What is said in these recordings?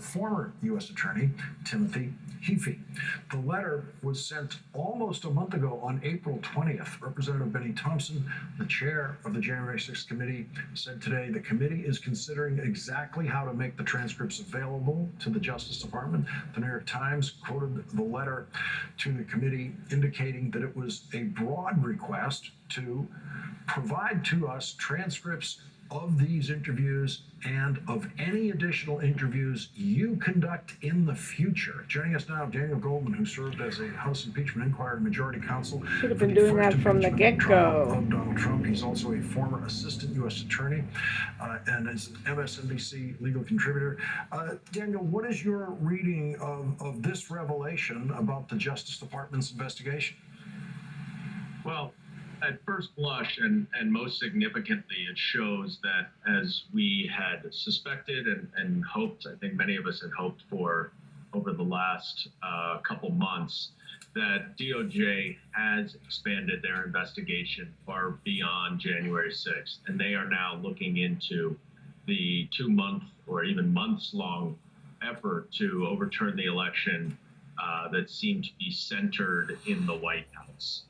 Former U.S. Attorney Timothy Heafy. The letter was sent almost a month ago on April 20th. Representative Benny Thompson, the chair of the January 6th committee, said today the committee is considering exactly how to make the transcripts available to the Justice Department. The New York Times quoted the letter to the committee indicating that it was a broad request to provide to us transcripts of these interviews and of any additional interviews you conduct in the future. Joining us now, Daniel Goldman, who served as a House Impeachment Inquiry Majority Counsel. Should have been doing that from the get-go. Of Donald Trump. He's also a former assistant U.S. attorney and is an MSNBC legal contributor. Daniel, what is your reading of this revelation about the Justice Department's investigation? Well, at first blush, and most significantly, it shows that, as we had suspected and hoped, I think many of us had hoped for over the last couple months, that DOJ has expanded their investigation far beyond January 6th, and they are now looking into the 2-month or even months-long effort to overturn the election that seemed to be centered in the White House.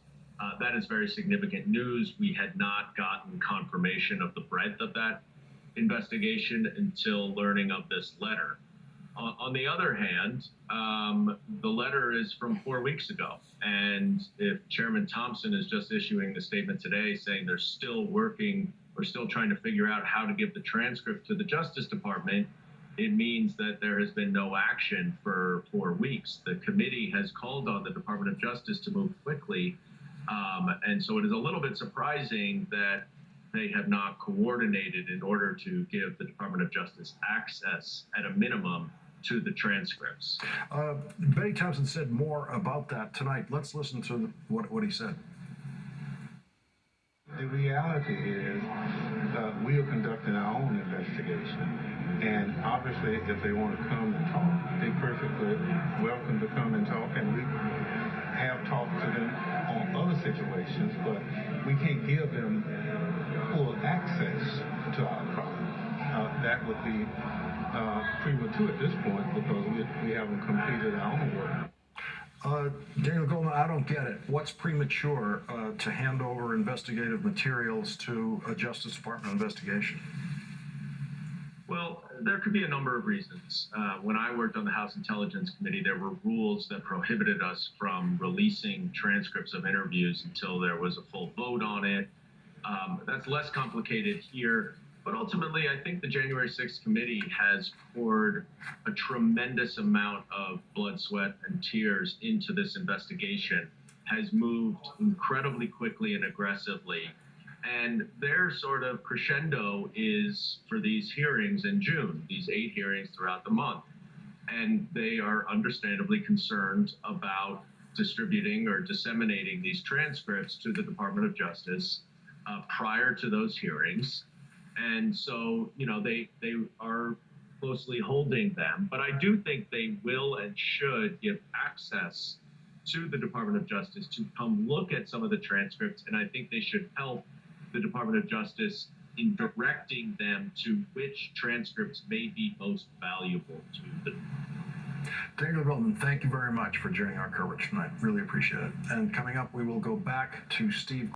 That is very significant news. We had not gotten confirmation of the breadth of that investigation until learning of this letter. On the other hand, the letter is from 4 weeks ago. And if Chairman Thompson is just issuing the statement today saying they're still working or still trying to figure out how to give the transcript to the Justice Department, it means that there has been no action for 4 weeks. The committee has called on the Department of Justice to move quickly. And so it is a little bit surprising that they have not coordinated in order to give the Department of Justice access, at a minimum, to the transcripts. Benny Thompson said more about that tonight. Let's listen to what he said. The reality is we are conducting our own investigation. And obviously, if they want to come and talk, they're perfectly welcome to come and talk. And we have talked to them on other situations, but we can't give them full access to our product. That would be premature at this point because we haven't completed our own work. Daniel Goldman, I don't get it. What's premature to hand over investigative materials to a Justice Department investigation? Well, there could be a number of reasons. When I worked on the House Intelligence Committee, there were rules that prohibited us from releasing transcripts of interviews until there was a full vote on it. That's less complicated here. But ultimately, I think the January 6th committee has poured a tremendous amount of blood, sweat, and tears into this investigation, has moved incredibly quickly and aggressively. And their sort of crescendo is for these hearings in June, these 8 hearings throughout the month. And they are understandably concerned about distributing or disseminating these transcripts to the Department of Justice prior to those hearings. And so, you know, they are closely holding them. But I do think they will and should give access to the Department of Justice to come look at some of the transcripts. And I think they should help the Department of Justice in directing them to which transcripts may be most valuable to them. Daniel Goldman, thank you very much for joining our coverage tonight. Really appreciate it. And coming up, we will go back to Steve